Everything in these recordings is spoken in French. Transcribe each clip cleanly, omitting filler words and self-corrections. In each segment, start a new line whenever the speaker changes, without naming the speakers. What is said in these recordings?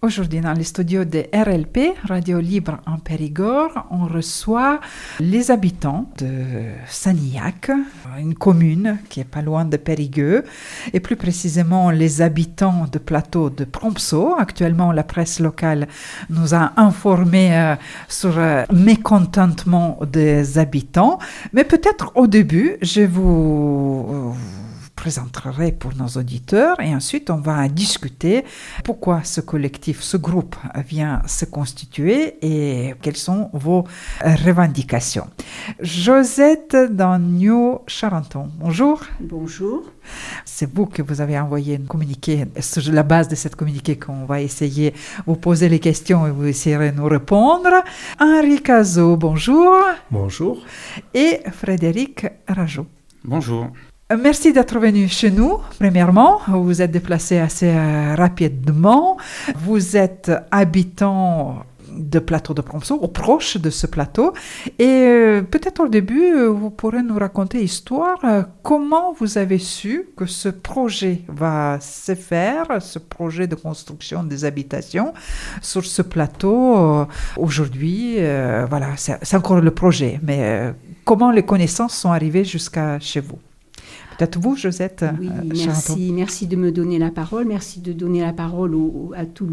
Aujourd'hui, dans les studios de RLP, Radio Libre en Périgord, on reçoit les habitants de Sanillac, une commune qui est pas loin de Périgueux, et plus précisément les habitants de plateau de Prompso. Actuellement, la presse locale nous a informés sur mécontentement des habitants, mais peut-être au début, je vous présenterai pour nos auditeurs et ensuite on va discuter pourquoi ce collectif, ce groupe vient se constituer et quelles sont vos revendications. Josette Dagneau-Charenton, bonjour.
Bonjour.
C'est vous que vous avez envoyé un communiqué. Sur la base de cette communiqué qu'on va essayer de vous poser les questions et vous essayerez de nous répondre. Henri Cazot, bonjour.
Bonjour.
Et Frédéric Rajoux.
Bonjour.
Merci d'être venu chez nous, premièrement. Vous vous êtes déplacé assez rapidement. Vous êtes habitant de plateau de Prompso, ou proche de ce plateau. Et peut-être au début, vous pourrez nous raconter l'histoire. Comment vous avez su que ce projet va se faire, ce projet de construction des habitations sur ce plateau aujourd'hui? Voilà, c'est encore le projet. Mais comment les connaissances sont arrivées jusqu'à chez vous? Peut-être vous, Josette.
Oui, merci de me donner la parole. Merci de donner la parole à tous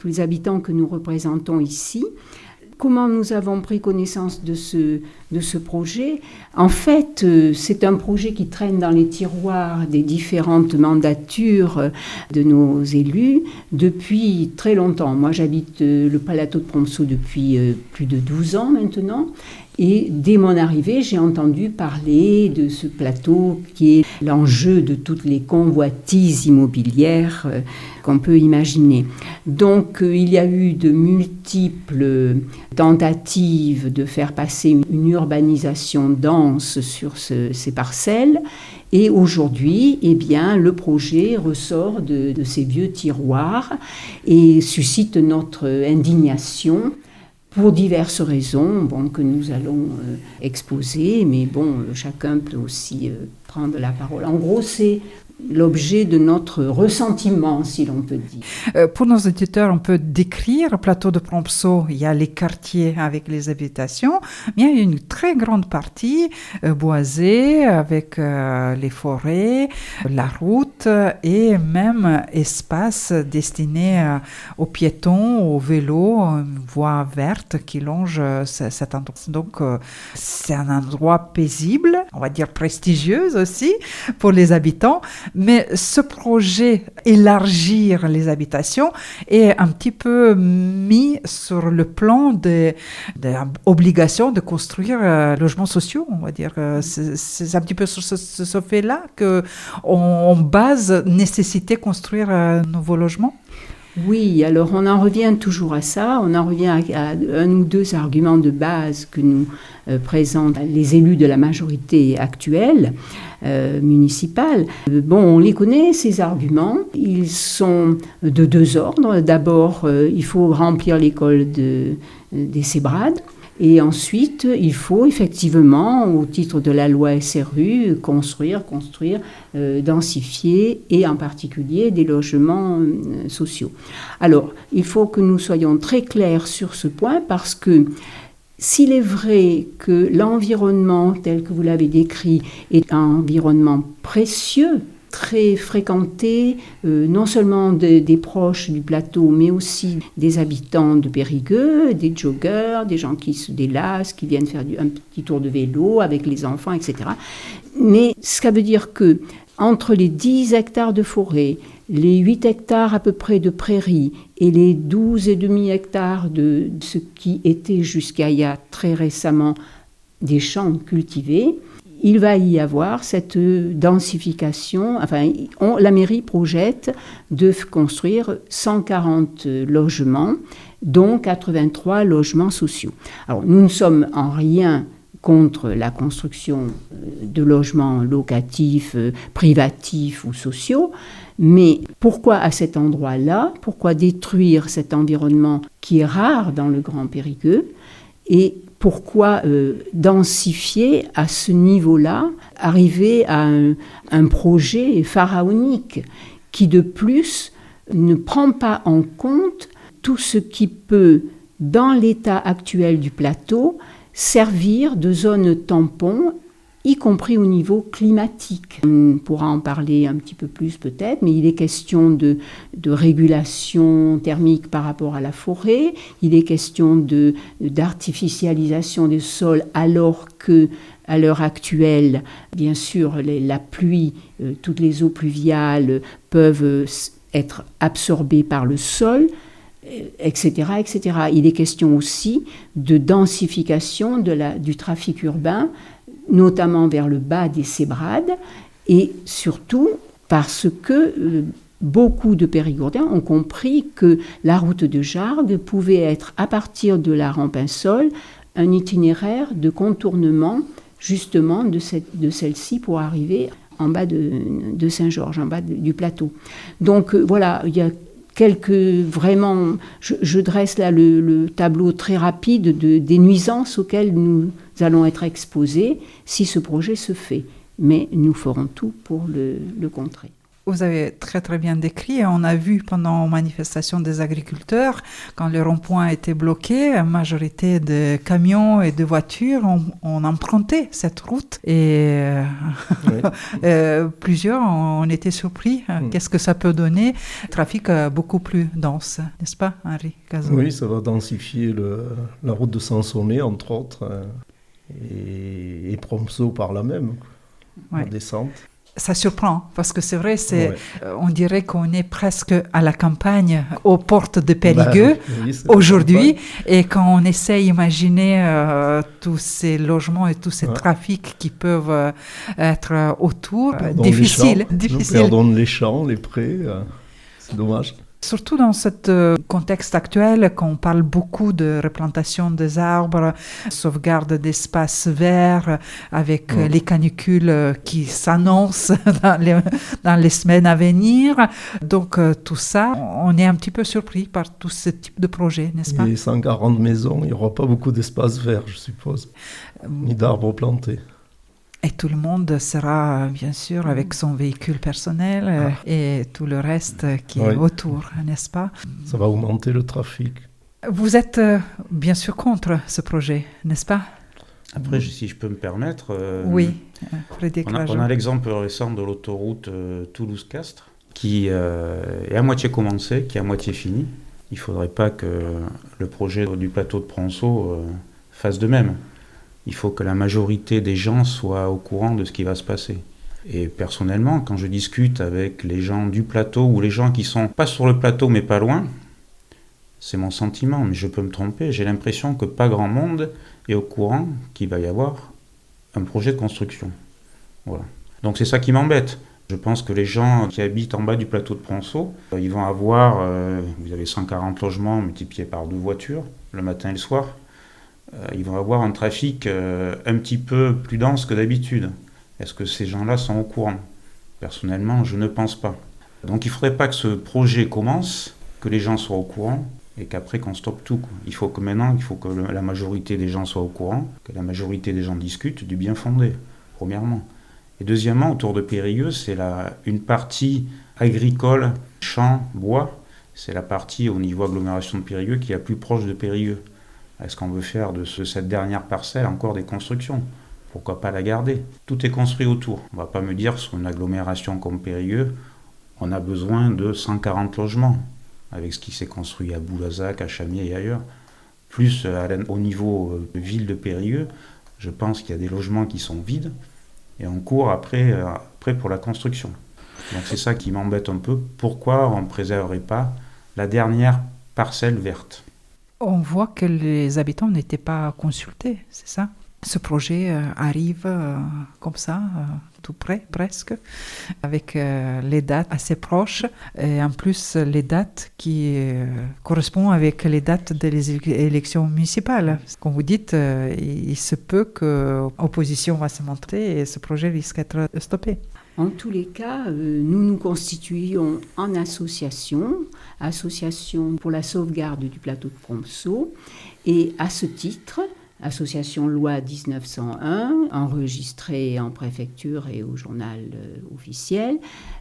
les habitants que nous représentons ici. Comment nous avons pris connaissance de ce projet? En fait, c'est un projet qui traîne dans les tiroirs des différentes mandatures de nos élus depuis très longtemps. Moi, j'habite le plateau de Prompso depuis plus de 12 ans maintenant. Et dès mon arrivée, j'ai entendu parler de ce plateau qui est l'enjeu de toutes les convoitises immobilières qu'on peut imaginer. Donc, il y a eu de multiples tentatives de faire passer une urbanisation dense sur ces parcelles. Et aujourd'hui, eh bien, le projet ressort de ces vieux tiroirs et suscite notre indignation. Pour diverses raisons que nous allons exposer, mais chacun peut aussi prendre la parole. En gros, c'est l'objet de notre ressentiment, si l'on peut dire.
Pour nos auditeurs, on peut décrire plateau de Prompso. Il y a les quartiers avec les habitations, mais il y a une très grande partie boisée avec les forêts, la route et même espace destiné aux piétons, aux vélos, une voie verte qui longe cet endroit. Donc, c'est un endroit paisible, on va dire prestigieux aussi pour les habitants. Mais ce projet, élargir les habitations, est un petit peu mis sur le plan de l'obligation de construire logements sociaux, on va dire. C'est un petit peu sur ce fait-là qu'on base nécessité de construire un nouveau logement.
Oui, alors on en revient toujours à ça, on en revient à un ou deux arguments de base que nous présentent les élus de la majorité actuelle municipale. On les connaît, ces arguments, ils sont de deux ordres. D'abord, il faut remplir l'école des Sébrades. Et ensuite, il faut effectivement, au titre de la loi SRU, construire, densifier et en particulier des logements sociaux. Alors, il faut que nous soyons très clairs sur ce point parce que s'il est vrai que l'environnement tel que vous l'avez décrit est un environnement précieux, très fréquenté, non seulement des proches du plateau, mais aussi des habitants de Périgueux, des joggeurs, des gens qui se délassent, qui viennent faire un petit tour de vélo avec les enfants, etc. Mais ça veut dire que entre les 10 hectares de forêt, les 8 hectares à peu près de prairies et les 12,5 hectares de ce qui était jusqu'à il y a très récemment des champs cultivés, il va y avoir cette densification. Enfin, la mairie projette de construire 140 logements, dont 83 logements sociaux. Alors, nous ne sommes en rien contre la construction de logements locatifs, privatifs ou sociaux, mais pourquoi à cet endroit-là? Pourquoi détruire cet environnement qui est rare dans le Grand Périgueux? Et pourquoi densifier à ce niveau-là, arriver à un projet pharaonique qui de plus ne prend pas en compte tout ce qui peut, dans l'état actuel du plateau, servir de zone tampon, y compris au niveau climatique. On pourra en parler un petit peu plus peut-être, mais il est question de régulation thermique par rapport à la forêt, il est question d'artificialisation des sols alors que, à l'heure actuelle, bien sûr, la pluie, toutes les eaux pluviales peuvent être absorbées par le sol, etc., etc. Il est question aussi de densification du trafic urbain, notamment vers le bas des Sébrades, et surtout parce que beaucoup de Périgourdins ont compris que la route de Jargues pouvait être, à partir de la Rampensol, un itinéraire de contournement justement de celle-ci pour arriver en bas de Saint-Georges, en bas du plateau. Donc voilà, il y a vraiment, je dresse là le tableau très rapide des nuisances auxquelles nous allons être exposés si ce projet se fait. Mais nous ferons tout pour le contrer.
Vous avez très très bien décrit. On a vu pendant la manifestation des agriculteurs, quand le rond-point était bloqué, la majorité de camions et de voitures ont emprunté cette route. Et oui. Plusieurs ont été surpris. Qu'est-ce que ça peut donner? Trafic beaucoup plus dense, n'est-ce pas, Henri Cazot?
Oui, ça va densifier la route de Sansonnet, entre autres, et Prompso par là même, en descente.
Ça surprend, parce que c'est vrai, on dirait qu'on est presque à la campagne, aux portes de Périgueux, aujourd'hui, et quand on essaie d'imaginer tous ces logements et tous ces trafics qui peuvent être autour, difficile.
Nous perdons les champs, les prés, c'est dommage.
Surtout dans ce contexte actuel, quand on parle beaucoup de replantation des arbres, sauvegarde d'espaces verts, avec les canicules qui s'annoncent dans les semaines à venir. Donc tout ça, on est un petit peu surpris par tout ce type de projet, n'est-ce pas?
Et 140 maisons, il n'y aura pas beaucoup d'espaces verts, je suppose, ni d'arbres plantés.
Et tout le monde sera, bien sûr, avec son véhicule personnel et tout le reste qui est autour, n'est-ce pas?
Ça va augmenter le trafic.
Vous êtes bien sûr contre ce projet, n'est-ce pas?
Après, si je peux me permettre,
oui, Frédéric
on a l'exemple récent de l'autoroute Toulouse-Castres qui est à moitié commencée, qui est à moitié finie. Il ne faudrait pas que le projet du plateau de Pronceau fasse de même. Il faut que la majorité des gens soient au courant de ce qui va se passer. Et personnellement, quand je discute avec les gens du plateau ou les gens qui sont pas sur le plateau mais pas loin, c'est mon sentiment, mais je peux me tromper, j'ai l'impression que pas grand monde est au courant qu'il va y avoir un projet de construction. Voilà. Donc c'est ça qui m'embête. Je pense que les gens qui habitent en bas du plateau de Pronceau, ils vont avoir, vous avez 140 logements multipliés par 2 voitures, le matin et le soir. Ils vont avoir un trafic un petit peu plus dense que d'habitude. Est-ce que ces gens-là sont au courant? Personnellement, je ne pense pas. Donc il ne faudrait pas que ce projet commence, que les gens soient au courant, et qu'après qu'on stoppe tout. Il faut que la majorité des gens soient au courant, que la majorité des gens discutent du bien fondé, premièrement. Et deuxièmement, autour de Périgueux, c'est une partie agricole, champs, bois, c'est la partie au niveau agglomération de Périgueux qui est la plus proche de Périgueux. Est-ce qu'on veut faire de cette dernière parcelle encore des constructions? Pourquoi pas la garder? Tout est construit autour. On ne va pas me dire sur une agglomération comme Périgueux, on a besoin de 140 logements, avec ce qui s'est construit à Boulazac, à Chamiers et ailleurs. Plus au niveau de ville de Périgueux, je pense qu'il y a des logements qui sont vides et on court après pour la construction. Donc c'est ça qui m'embête un peu. Pourquoi on ne préserverait pas la dernière parcelle verte?
On voit que les habitants n'étaient pas consultés, c'est ça? Ce projet arrive comme ça, tout près, presque, avec les dates assez proches, et en plus les dates qui correspondent avec les dates des élections municipales. Comme vous dites, il se peut que l'opposition va se montrer et ce projet risque d'être stoppé.
En tous les cas, nous nous constituons en association pour la sauvegarde du plateau de Prompso, et à ce titre, association loi 1901, enregistrée en préfecture et au journal officiel.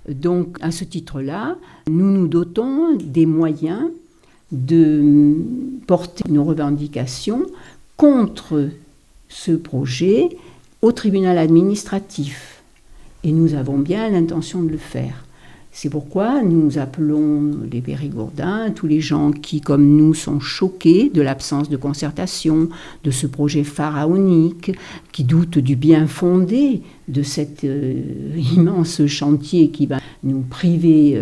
Donc, à ce titre-là, nous nous dotons des moyens de porter nos revendications contre ce projet au tribunal administratif. Et nous avons bien l'intention de le faire. C'est pourquoi nous appelons les Périgourdins, tous les gens qui, comme nous, sont choqués de l'absence de concertation, de ce projet pharaonique, qui doutent du bien fondé de cet immense chantier qui va nous priver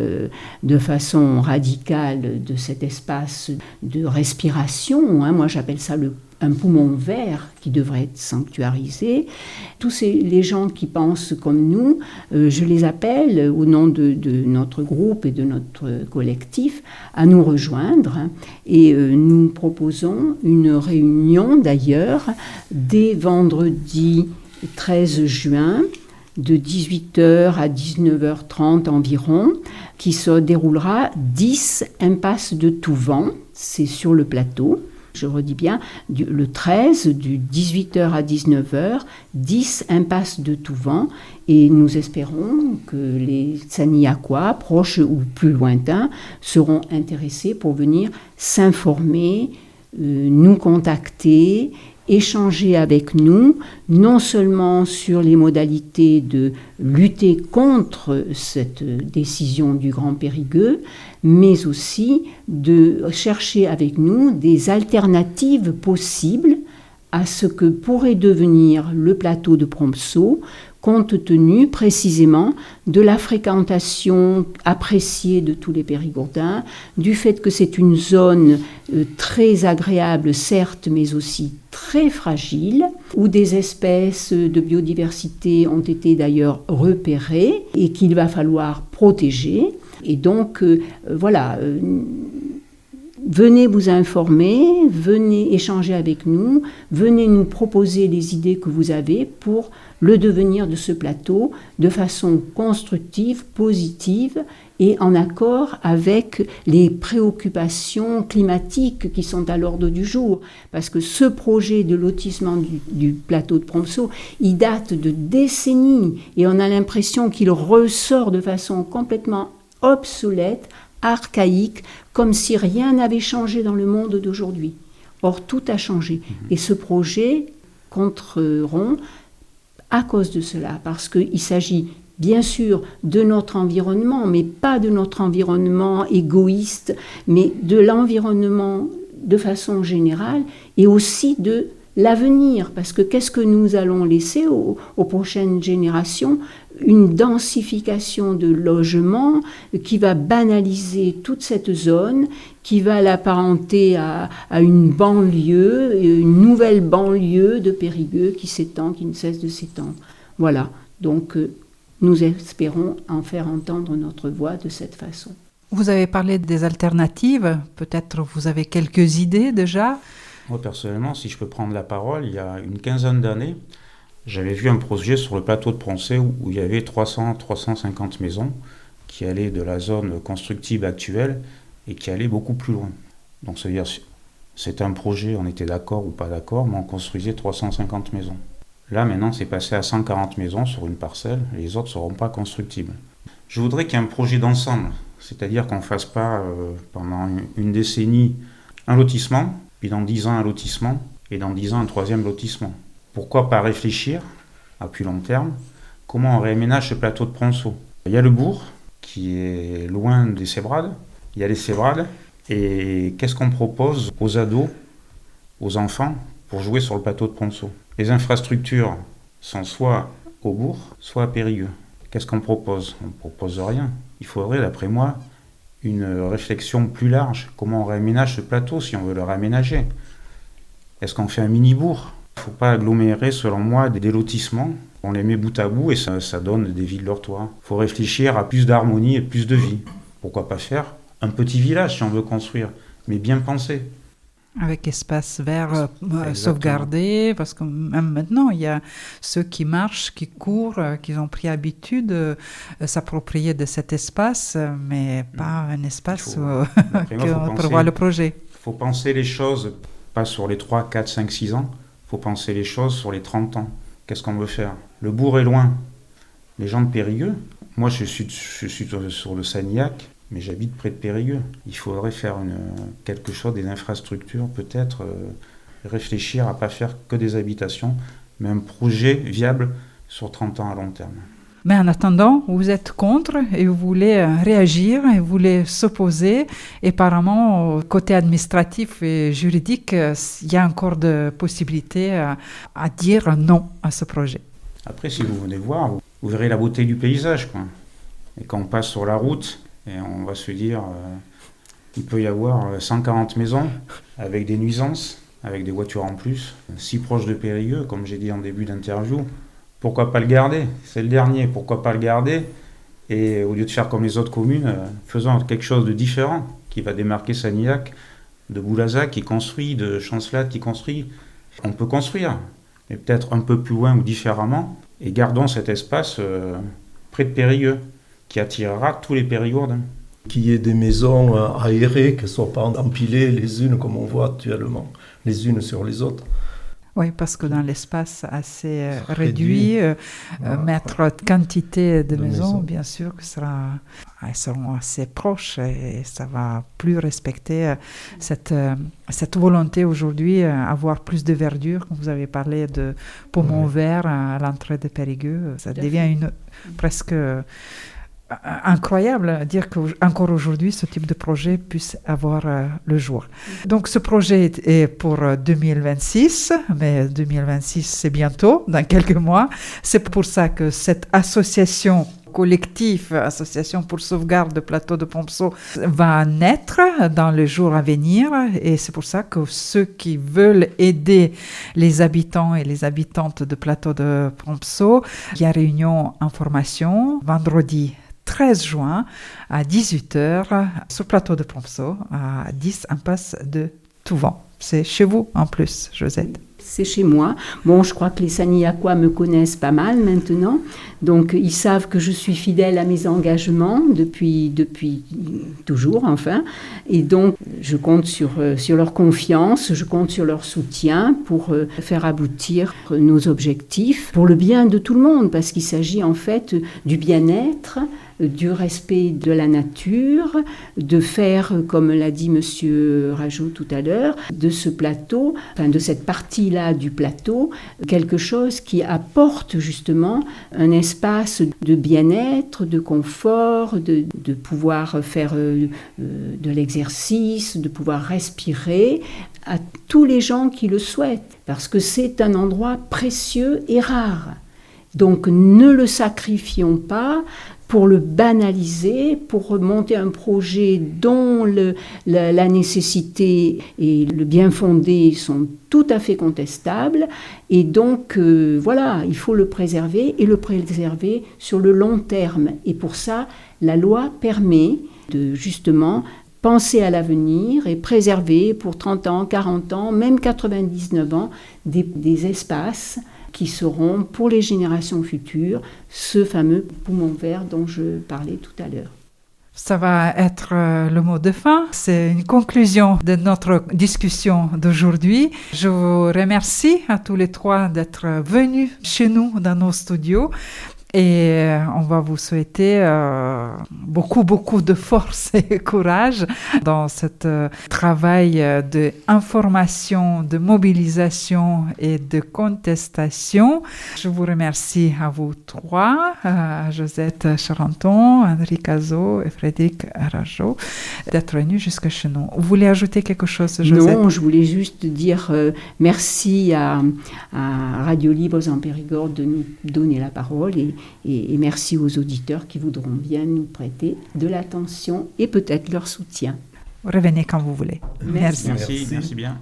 de façon radicale de cet espace de respiration. Moi, j'appelle ça un poumon vert qui devrait être sanctuarisé. Tous les gens qui pensent comme nous, je les appelle au nom de notre groupe et de notre collectif à nous rejoindre. Et nous proposons une réunion d'ailleurs dès vendredi 13 juin de 18h à 19h30 environ, qui se déroulera 10 impasse de Touvent, c'est sur le plateau. Je redis bien, le 13, du 18h à 19h, 10 impasse de Touvent. Et nous espérons que les Saniacois, proches ou plus lointains, seront intéressés pour venir s'informer, nous contacter, échanger avec nous, non seulement sur les modalités de lutter contre cette décision du Grand Périgueux, mais aussi de chercher avec nous des alternatives possibles à ce que pourrait devenir le plateau de Prompsault, compte tenu précisément de la fréquentation appréciée de tous les Périgourdins, du fait que c'est une zone très agréable, certes, mais aussi très fragile, où des espèces de biodiversité ont été d'ailleurs repérées et qu'il va falloir protéger. Et donc, venez vous informer, venez échanger avec nous, venez nous proposer les idées que vous avez pour le devenir de ce plateau de façon constructive, positive et en accord avec les préoccupations climatiques qui sont à l'ordre du jour. Parce que ce projet de lotissement du plateau de Prompsault, il date de décennies et on a l'impression qu'il ressort de façon complètement obsolète, archaïque, comme si rien n'avait changé dans le monde d'aujourd'hui. Or, tout a changé. Et ce projet contreront à cause de cela, parce qu'il s'agit bien sûr de notre environnement, mais pas de notre environnement égoïste, mais de l'environnement de façon générale, et aussi de l'avenir, parce que qu'est-ce que nous allons laisser aux prochaines générations? Une densification de logements qui va banaliser toute cette zone, qui va l'apparenter à une banlieue, une nouvelle banlieue de Périgueux qui s'étend, qui ne cesse de s'étendre. Voilà, donc nous espérons en faire entendre notre voix de cette façon.
Vous avez parlé des alternatives, peut-être vous avez quelques idées déjà?
Moi personnellement, si je peux prendre la parole, il y a une quinzaine d'années, j'avais vu un projet sur le plateau de Prompsault où il y avait 300-350 maisons qui allaient de la zone constructive actuelle et qui allaient beaucoup plus loin. Donc ça veut dire, c'était un projet, on était d'accord ou pas d'accord, mais on construisait 350 maisons. Là maintenant, c'est passé à 140 maisons sur une parcelle, et les autres ne seront pas constructibles. Je voudrais qu'il y ait un projet d'ensemble, c'est-à-dire qu'on ne fasse pas pendant une décennie un lotissement, puis dans 10 ans un lotissement, et dans 10 ans un troisième lotissement. Pourquoi pas réfléchir, à plus long terme, comment on réaménage ce plateau de Prompsault? Il y a le bourg, qui est loin des Sébrades, il y a les Sébrades, et qu'est-ce qu'on propose aux ados, aux enfants, pour jouer sur le plateau de Prompsault? Les infrastructures sont soit au bourg, soit à Périgueux. Qu'est-ce qu'on propose? On ne propose rien. Il faudrait, d'après moi, une réflexion plus large. Comment on réaménage ce plateau si on veut le réaménager? Est-ce qu'on fait un mini-bourg? Il ne faut pas agglomérer, selon moi, des lotissements. On les met bout à bout et ça donne des villes-dortoirs. Il faut réfléchir à plus d'harmonie et plus de vie. Pourquoi pas faire un petit village si on veut construire, mais bien pensé.
Avec espace vert sauvegardé, parce que même maintenant, il y a ceux qui marchent, qui courent, qui ont pris habitude de s'approprier de cet espace, mais pas un espace qu'on prévoit le projet.
Il faut penser les choses, pas sur les 3, 4, 5, 6 ans, il faut penser les choses sur les 30 ans. Qu'est-ce qu'on veut faire? Le bourg est loin. Les gens de Périgueux, moi je suis sur le Sanilhac, mais j'habite près de Périgueux. Il faudrait faire quelque chose, des infrastructures, peut-être réfléchir à ne pas faire que des habitations, mais un projet viable sur 30 ans à long terme.
Mais en attendant, vous êtes contre et vous voulez réagir et vous voulez s'opposer. Et apparemment, côté administratif et juridique, il y a encore de possibilités à dire non à ce projet.
Après, si vous venez voir, vous verrez la beauté du paysage, quoi. Et quand on passe sur la route, et on va se dire, il peut y avoir 140 maisons avec des nuisances, avec des voitures en plus, si proche de Périgueux, comme j'ai dit en début d'interview. Pourquoi pas le garder? C'est le dernier, pourquoi pas le garder? Et au lieu de faire comme les autres communes, faisons quelque chose de différent, qui va démarquer Sanilhac, de Boulazac qui construit, de Chancelade qui construit. On peut construire, mais peut-être un peu plus loin ou différemment, et gardons cet espace près de Périgueux, qui attirera tous les Périgourdins.
Qu'il y ait des maisons aérées, qu'elles ne soient pas empilées les unes comme on voit actuellement, les unes sur les autres.
Oui, parce que dans l'espace assez réduit, mettre quantité de maisons, bien sûr que elles seront assez proches et ça va plus respecter cette volonté aujourd'hui, avoir plus de verdure. Comme vous avez parlé de poumons verts à l'entrée de Périgueux, ça devient presque incroyable à dire qu'encore aujourd'hui, ce type de projet puisse avoir le jour. Donc, ce projet est pour 2026, mais 2026, c'est bientôt, dans quelques mois. C'est pour ça que cette association collective, Association pour sauvegarde de plateau de Prompceau, va naître dans les jours à venir. Et c'est pour ça que ceux qui veulent aider les habitants et les habitantes de plateau de Prompceau, il y a réunion information vendredi 13 juin à 18h sur le plateau de Prompceau, à 10 impasse de Touvent. C'est chez vous en plus, Josette.
C'est chez moi. Bon, je crois que les Sanilhacois me connaissent pas mal maintenant. Donc, ils savent que je suis fidèle à mes engagements depuis toujours, enfin. Et donc, je compte sur leur confiance, je compte sur leur soutien pour faire aboutir nos objectifs, pour le bien de tout le monde, parce qu'il s'agit en fait du bien-être, du respect de la nature, de faire, comme l'a dit Monsieur Rajoux tout à l'heure, de ce plateau, enfin de cette partie-là du plateau, quelque chose qui apporte justement un espace de bien-être, de confort, de pouvoir faire de l'exercice, de pouvoir respirer à tous les gens qui le souhaitent, parce que c'est un endroit précieux et rare. Donc ne le sacrifions pas pour le banaliser, pour monter un projet dont la nécessité et le bien fondé sont tout à fait contestables. Et donc, voilà, il faut le préserver et le préserver sur le long terme. Et pour ça, la loi permet de justement penser à l'avenir et préserver pour 30 ans, 40 ans, même 99 ans, des espaces qui seront pour les générations futures ce fameux poumon vert dont je parlais tout à l'heure.
Ça va être le mot de fin. C'est une conclusion de notre discussion d'aujourd'hui. Je vous remercie à tous les trois d'être venus chez nous dans nos studios. Et on va vous souhaiter beaucoup de force et courage dans ce travail d'information, de mobilisation et de contestation. Je vous remercie à vous trois, Josette Charenton, Henri Cazot et Frédéric Rajoux, d'être venus jusqu'à chez nous. Vous voulez ajouter quelque chose, Josette?
Non, je voulais juste dire merci à Radio Libre en Périgord de nous donner la parole et merci aux auditeurs qui voudront bien nous prêter de l'attention et peut-être leur soutien.
Revenez quand vous voulez.
Merci.
Merci bien.